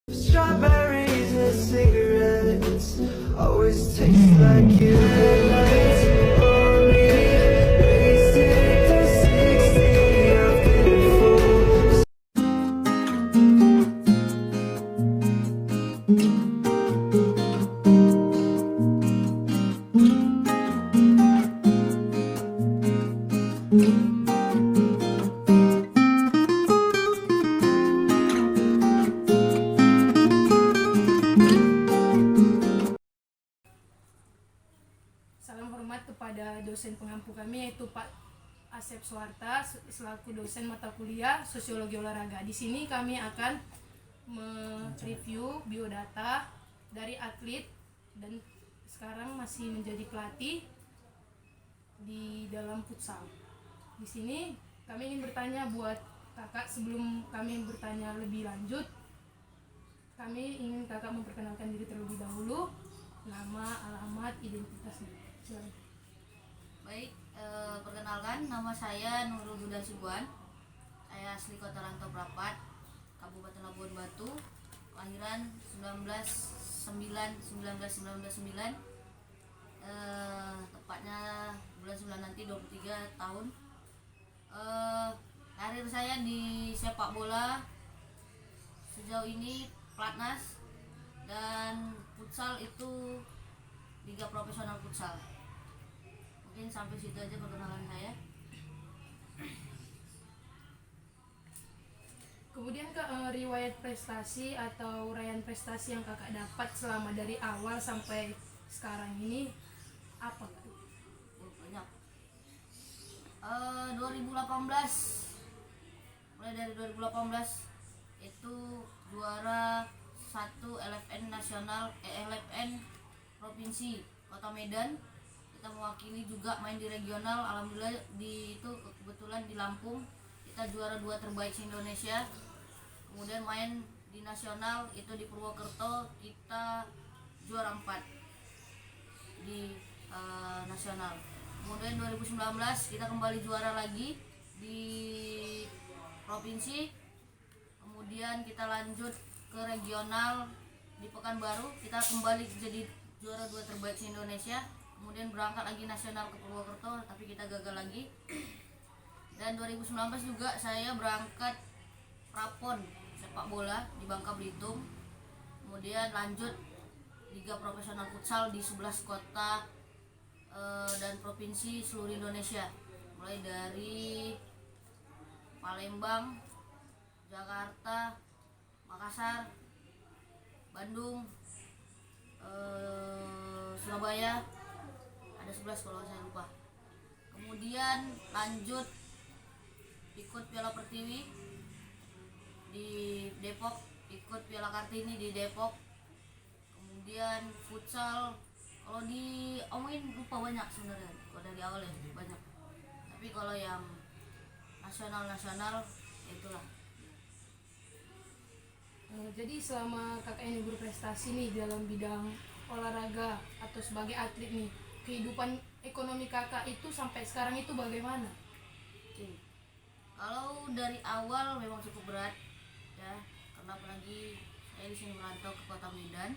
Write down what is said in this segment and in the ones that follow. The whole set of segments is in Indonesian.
Strawberries and cigarettes always taste like you. Lights on me, racing to 60. I've been a fool. Salam hormat kepada dosen pengampu kami yaitu Pak Asep Suwarta selaku dosen mata kuliah Sosiologi Olahraga. Di sini kami akan mereview biodata dari atlet dan sekarang masih menjadi pelatih di dalam futsal. Di sini kami ingin bertanya buat kakak, sebelum kami bertanya lebih lanjut, kami ingin kakak memperkenalkan diri terlebih dahulu, nama, alamat, identitasnya. Silakan. Baik, perkenalkan nama saya Nurul Huda Sibuan. Saya asli Kota Rantau Prapat, Kabupaten Labuan Batu. Kelahiran 1999. Tepatnya bulan 9 nanti 23 tahun. Karir saya di sepak bola sejauh ini pelatnas dan futsal itu liga profesional futsal. Mungkin sampai situ aja perkenalan saya. Kemudian riwayat prestasi atau raihan prestasi yang kakak dapat selama dari awal sampai sekarang ini apa? Banyak. 2018, mulai dari 2018 itu juara 1 LFN nasional, LFN provinsi Kota Medan. Kita mewakili juga main di regional, alhamdulillah itu kebetulan di Lampung kita juara 2 terbaik se Indonesia. Kemudian main di nasional itu di Purwokerto kita juara 4 di nasional. Kemudian 2019 kita kembali juara lagi di provinsi. Kemudian kita lanjut ke regional di Pekanbaru, kita kembali jadi juara 2 terbaik se Indonesia. Kemudian berangkat lagi nasional ke Purwokerto, tapi kita gagal lagi. Dan 2019 juga saya berangkat prapon sepak bola di Bangka Belitung. Kemudian lanjut liga profesional futsal di 11 kota dan provinsi seluruh Indonesia, mulai dari Palembang, Jakarta, Makassar, Bandung, Surabaya, ada 11 kalau saya lupa. Kemudian lanjut ikut Piala Pertiwi di Depok, ikut Piala Kartini di Depok. Kemudian futsal, kalau diomongin lupa banyak sebenarnya, kalau dari awal ya banyak. Tapi kalau yang nasional itulah. Jadi selama kakak ini berprestasi nih dalam bidang olahraga atau sebagai atlet nih, kehidupan ekonomi kakak itu sampai sekarang itu bagaimana? Oke. Kalau dari awal memang cukup berat ya, karena apalagi saya di sini merantau ke Kota Medan.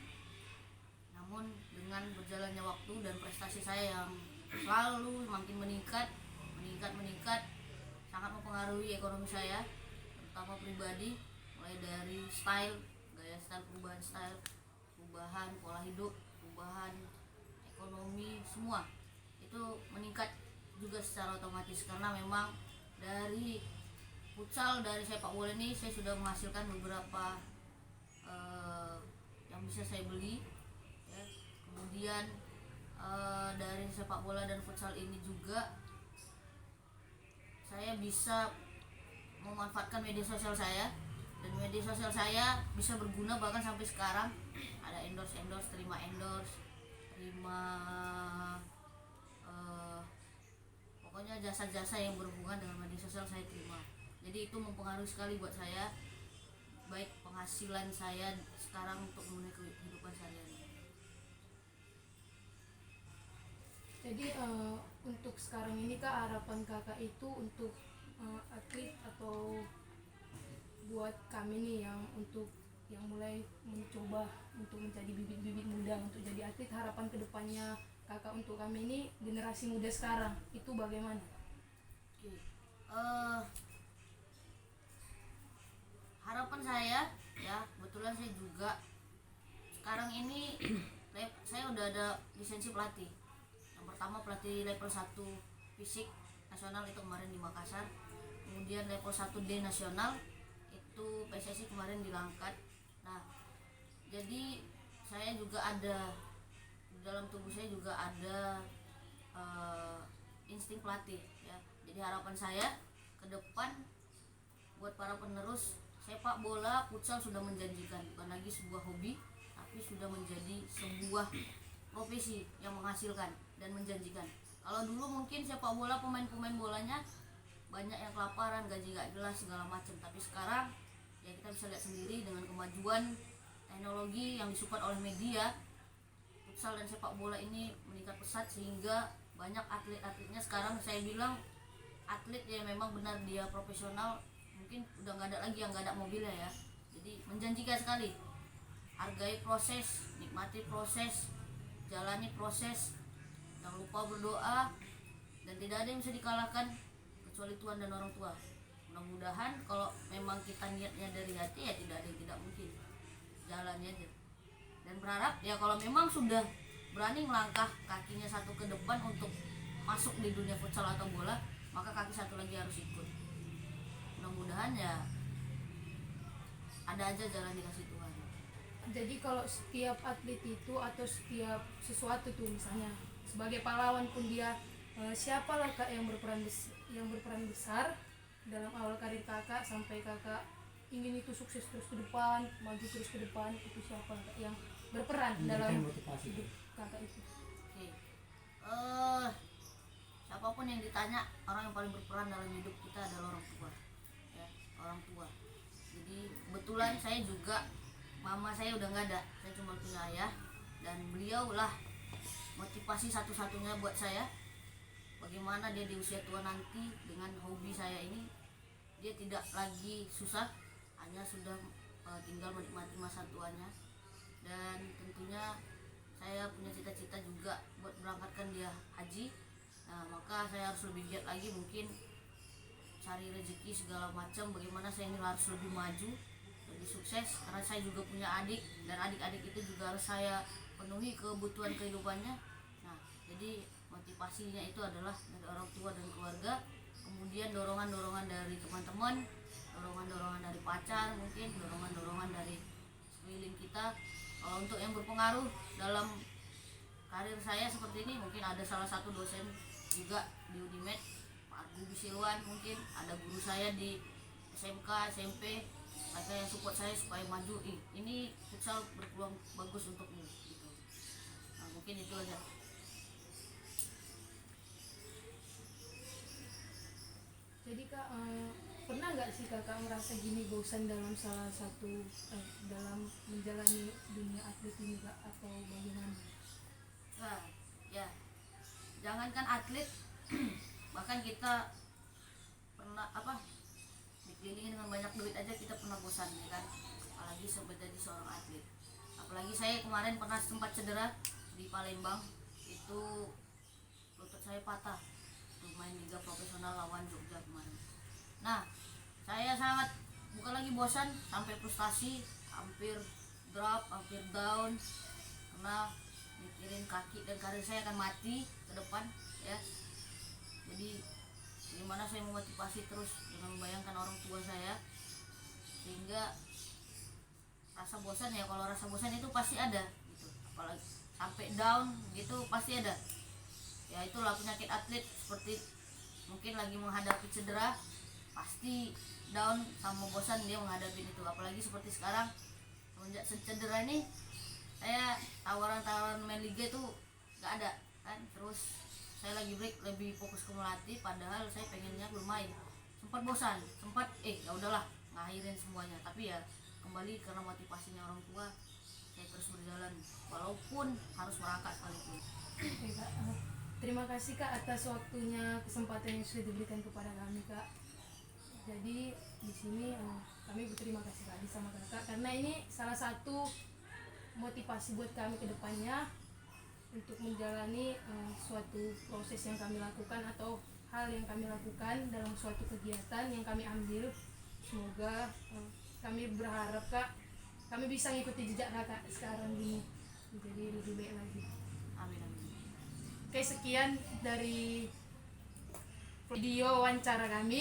Namun dengan berjalannya waktu dan prestasi saya yang selalu makin meningkat, sangat mempengaruhi ekonomi saya, terutama pribadi, mulai dari perubahan pola hidup, perubahan ekonomi, semua itu meningkat juga secara otomatis, karena memang dari futsal, dari sepak bola ini saya sudah menghasilkan beberapa yang bisa saya beli ya. Kemudian dari sepak bola dan futsal ini juga saya bisa memanfaatkan media sosial saya, dan media sosial saya bisa berguna bahkan sampai sekarang. Ada terima pokoknya jasa-jasa yang berhubungan dengan media sosial saya terima. Jadi itu mempengaruhi sekali buat saya, baik penghasilan saya sekarang untuk memenuhi kehidupan saya. Jadi untuk sekarang ini kak, harapan kakak itu untuk atlet atau buat kami nih yang untuk yang mulai mencoba untuk menjadi bibit-bibit muda untuk jadi atlet, harapan kedepannya kakak untuk kami ini generasi muda sekarang itu bagaimana? Oke. Harapan saya ya, kebetulan saya juga sekarang ini saya udah ada lisensi pelatih. Yang pertama pelatih level 1 fisik nasional itu kemarin di Makassar. Kemudian level 1D nasional itu PSSI kemarin di Langkat. Nah, jadi saya juga ada di dalam tubuh saya juga ada insting pelatih ya. Jadi harapan saya ke depan buat para penerus sepak bola futsal sudah menjanjikan, bukan lagi sebuah hobi tapi sudah menjadi sebuah profesi yang menghasilkan dan menjanjikan. Kalau dulu mungkin sepak bola pemain-pemain bolanya banyak yang kelaparan, gaji gak jelas segala macam, tapi sekarang ya kita bisa lihat sendiri dengan kemajuan teknologi yang disupport oleh media, futsal dan sepak bola ini meningkat pesat sehingga banyak atlet-atletnya sekarang saya bilang atlet ya memang benar dia profesional, mungkin udah nggak ada lagi yang nggak ada mobilnya ya. Jadi menjanjikan sekali. Hargai proses, nikmati proses, jalani proses, jangan lupa berdoa, dan tidak ada yang bisa dikalahkan kecuali Tuhan dan orang tua. Mudah-mudahan kalau memang kita niatnya dari hati ya tidak ada yang tidak mungkin, jalani aja. Dan berharap ya kalau memang sudah berani melangkah kakinya satu ke depan untuk masuk di dunia futsal atau bola, maka kaki satu lagi harus ikut. Mudah-mudahan ya ada aja jalan dikasih Tuhan. Jadi kalau setiap atlet itu atau setiap sesuatu tuh misalnya sebagai pahlawan pun dia siapalah kak yang berperan besar dalam awal karir kakak sampai kakak ingin itu sukses terus ke depan, maju terus ke depan, itu siapa kak yang berperan dalam hidup kakak itu? Oke. Siapapun yang ditanya, orang yang paling berperan dalam hidup kita adalah orang tua. Ya, orang tua. Jadi kebetulan saya juga mama saya udah nggak ada, saya cuma punya ayah dan beliau lah motivasi satu-satunya buat saya. Bagaimana dia di usia tua nanti dengan hobi saya ini, dia tidak lagi susah, hanya sudah tinggal menikmati masa tuanya. Dan tentunya saya punya cita-cita juga buat berangkatkan dia haji. Nah, maka saya harus lebih giat lagi, mungkin cari rezeki segala macam. Bagaimana saya ini harus lebih maju, lebih sukses, karena saya juga punya adik dan adik-adik itu juga harus saya penuhi kebutuhan kehidupannya. Nah, jadi motivasinya itu adalah dari orang tua dan keluarga, kemudian dorongan-dorongan dari teman-teman, dorongan-dorongan dari pacar, mungkin dorongan-dorongan dari sekeliling kita. Kalau untuk yang berpengaruh dalam karir saya seperti ini, mungkin ada salah satu dosen juga di Unimed, Pak Argo Silwan, mungkin ada guru saya di SMK, SMP, mereka yang support saya supaya maju. Ini futsal berpeluang bagus untukmu gitu. Nah, mungkin itu aja. Jadi kak pernah nggak sih kakak merasa gini bosan dalam salah satu dalam menjalani dunia atlet ini kak, atau bagaimana? Nah, ya, jangankan atlet, bahkan kita pernah dikelilingi dengan banyak duit aja kita pernah bosan ya kan, apalagi sebagai seorang atlet. Apalagi saya kemarin pernah sempat cedera di Palembang, itu lutut saya patah untuk main liga profesional lawan Jogja kemarin. Nah, saya sangat bukan lagi bosan, sampai frustasi, hampir drop, hampir down, karena mikirin kaki dan karir saya akan mati ke depan ya. Jadi gimana saya memotivasi terus dengan membayangkan orang tua saya, sehingga rasa bosan ya, kalau rasa bosan itu pasti ada gitu, apalagi sampai down gitu pasti ada ya. Itulah penyakit atlet, seperti mungkin lagi menghadapi cedera pasti down sama bosan dia menghadapi itu. Apalagi seperti sekarang semenjak cedera ini, saya tawaran-tawaran main liga itu nggak ada kan, terus saya lagi break, lebih fokus ke melatih, padahal saya pengennya bermain. Sempat bosan, sempat ya udahlah ngakhirin semuanya, tapi ya kembali karena motivasinya orang tua saya terus berjalan walaupun harus merangkak sekalipun. Oke, kak. Terima kasih kak atas waktunya, kesempatan yang sudah diberikan kepada kami kak. Jadi di sini kami berterima kasih kak sama kakak. kakak, karena ini salah satu motivasi buat kami ke depannya untuk menjalani suatu proses yang kami lakukan atau hal yang kami lakukan dalam suatu kegiatan yang kami ambil. Semoga kami berharap kak kami bisa ngikuti jejak kakak sekarang gini menjadi lebih baik lagi. Amin amin. Oke, sekian dari video wawancara kami.